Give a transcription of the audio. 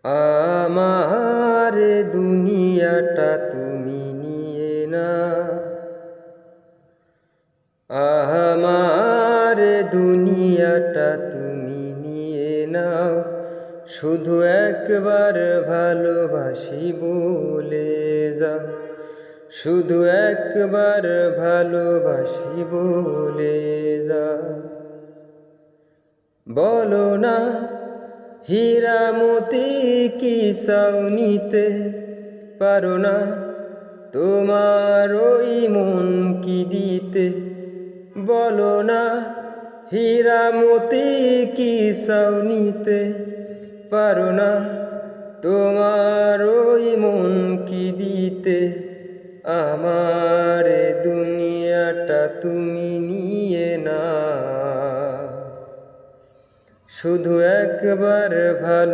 আমার দুনিয়াটা তুমি নিয়ে না, আমার দুনিয়াটা তুমি নিয়ে নাও। শুধু একবার ভালোবাসি বলে যাও, শুধু একবার ভালোবাসি বলে যাও। বলো না হীরা মতি কি চাও নিতে পারো না, তোমার ওই মন কি দিতে। বলো না হীরা মতি কি চাও নিতে পারো না, তোমার ওই মন কি দিতে। আমার দুনিয়াটা তুমি নিয়ে না, শুধু একবার ভালো